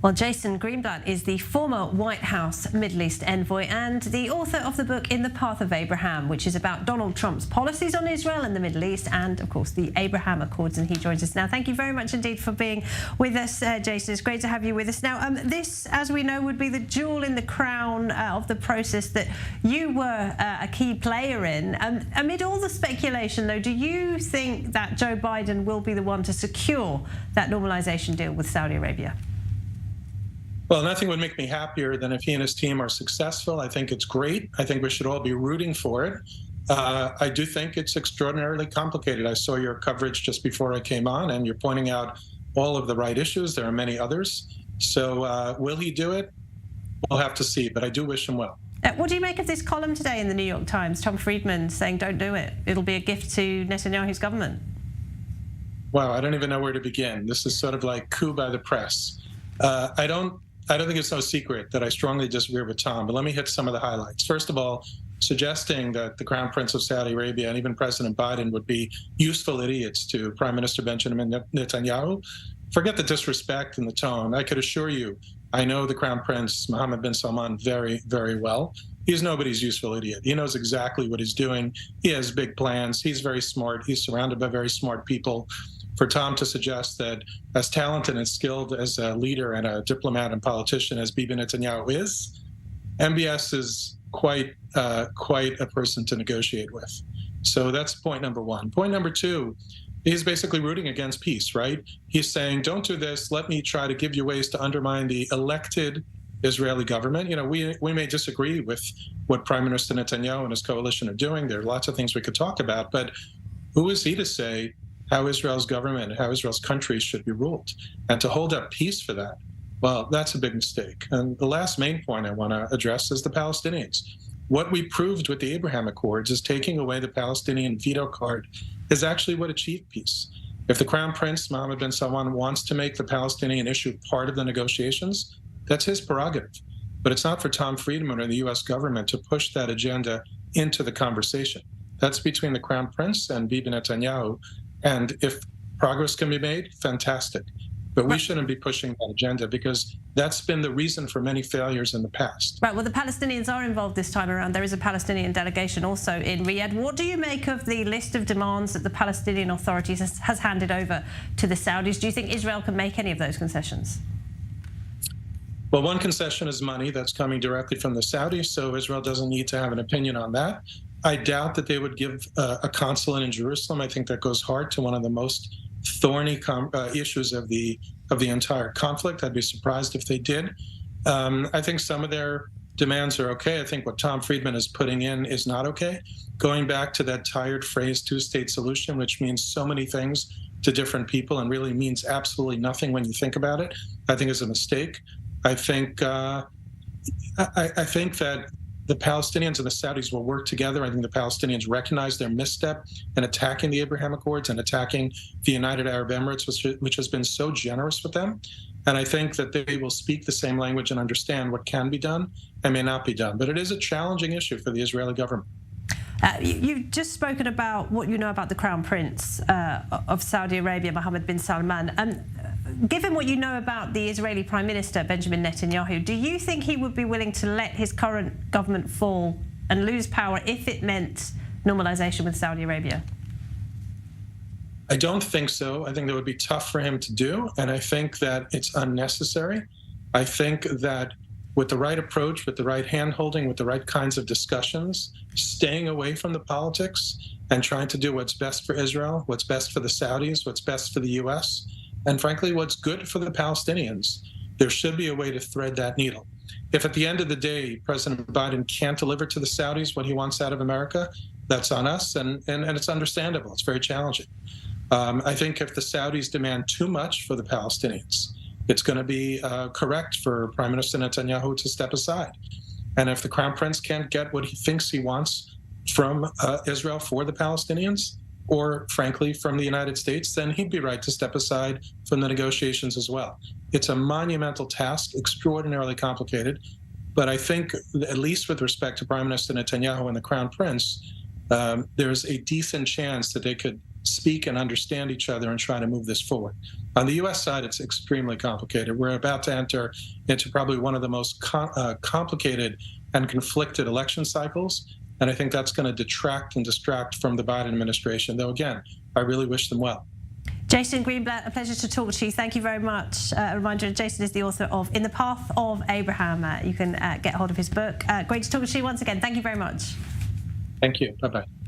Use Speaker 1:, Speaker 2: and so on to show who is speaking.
Speaker 1: Well, Jason Greenblatt is the former White House Middle East envoy and the author of the book In the Path of Abraham, which is about Donald Trump's policies on Israel and the Middle East and, of course, the Abraham Accords. And he joins us now. Thank you very much indeed for being with us, Jason. It's great to have you with us. Now, this, as we know, would be the jewel in the crown of the process that you were a key player in. Amid all the speculation, though, do you think that Joe Biden will be the one to secure that normalization deal with Saudi Arabia?
Speaker 2: Well, nothing would make me happier than if he and his team are successful. I think it's great. I think we should all be rooting for it. I do think it's extraordinarily complicated. I saw your coverage just before I came on, and you're pointing out all of the right issues. There are many others. So will he do it? We'll have to see, but I do wish him well.
Speaker 1: What do you make of this column today in the New York Times, Thomas Friedman saying don't do it? It'll be a gift to Netanyahu's government.
Speaker 2: Wow, I don't even know where to begin. This is sort of like coup by the press. I don't think it's no secret that I strongly disagree with Tom, but let me hit some of the highlights. First of all, suggesting that the Crown Prince of Saudi Arabia and even President Biden would be useful idiots to Prime Minister Benjamin Netanyahu. Forget the disrespect and the tone. I could assure you, I know the Crown Prince, Mohammed bin Salman, very, very well. He's nobody's useful idiot. He knows exactly what he's doing. He has big plans. He's very smart. He's surrounded by very smart people. For Tom to suggest that as talented and skilled as a leader and a diplomat and politician as Bibi Netanyahu is, MBS is quite a person to negotiate with. So that's point number one. Point number two, he's basically rooting against peace, right? He's saying, don't do this. Let me try to give you ways to undermine the elected Israeli government. You know, we may disagree with what Prime Minister Netanyahu and his coalition are doing. There are lots of things we could talk about, but who is he to say how Israel's government, how Israel's country should be ruled? And to hold up peace for that, well, that's a big mistake. And the last main point I want to address is the Palestinians. What we proved with the Abraham Accords is taking away the Palestinian veto card is actually what achieved peace. If the Crown Prince, Mohammed bin Salman, wants to make the Palestinian issue part of the negotiations, that's his prerogative. But it's not for Tom Friedman or the U.S. government to push that agenda into the conversation. That's between the Crown Prince and Bibi Netanyahu. And if progress can be made, fantastic. But we shouldn't be pushing that agenda because that's been the reason for many failures in the past.
Speaker 1: Right, well, the Palestinians are involved this time around. There is a Palestinian delegation also in Riyadh. What do you make of the list of demands that the Palestinian authorities has handed over to the Saudis? Do you think Israel can make any of those concessions?
Speaker 2: Well, one concession is money that's coming directly from the Saudis, so Israel doesn't need to have an opinion on that. I doubt that they would give a consulate in Jerusalem. I think that goes hard to one of the most thorny issues of the entire conflict. I'd be surprised if they did. I think some of their demands are okay. I think what Tom Friedman is putting in is not okay. Going back to that tired phrase, two-state solution, which means so many things to different people and really means absolutely nothing when you think about it, I think is a mistake. I think that the Palestinians and the Saudis will work together. I think the Palestinians recognize their misstep in attacking the Abraham Accords and attacking the United Arab Emirates, which has been so generous with them. And I think that they will speak the same language and understand what can be done and may not be done. But it is a challenging issue for the Israeli government.
Speaker 1: You've just spoken about what you know about the Crown Prince of Saudi Arabia, Mohammed bin Salman. Given what you know about the Israeli Prime Minister, Benjamin Netanyahu, do you think he would be willing to let his current government fall and lose power if it meant normalization with Saudi Arabia?
Speaker 2: I don't think so. I think that would be tough for him to do, and I think that it's unnecessary. I think that with the right approach, with the right hand-holding, with the right kinds of discussions, staying away from the politics and trying to do what's best for Israel, what's best for the Saudis, what's best for the U.S., and frankly, what's good for the Palestinians, there should be a way to thread that needle. If at the end of the day, President Biden can't deliver to the Saudis what he wants out of America, that's on us, and it's understandable. It's very challenging. I think if the Saudis demand too much for the Palestinians, it's going to be correct for Prime Minister Netanyahu to step aside. And if the Crown Prince can't get what he thinks he wants from Israel for the Palestinians, or frankly from the United States, then he'd be right to step aside from the negotiations as well. It's a monumental task, extraordinarily complicated, but I think, at least with respect to Prime Minister Netanyahu and the Crown Prince, there's a decent chance that they could speak and understand each other and try to move this forward. On the U.S. side, it's extremely complicated. We're about to enter into probably one of the most complicated and conflicted election cycles, and I think that's going to detract and distract from the Biden administration, though, again, I really wish them well.
Speaker 1: Jason Greenblatt, a pleasure to talk to you. Thank you very much. A reminder, Jason is the author of In the Path of Abraham. You can get hold of his book. Great to talk to you once again. Thank you very much.
Speaker 2: Thank you. Bye-bye.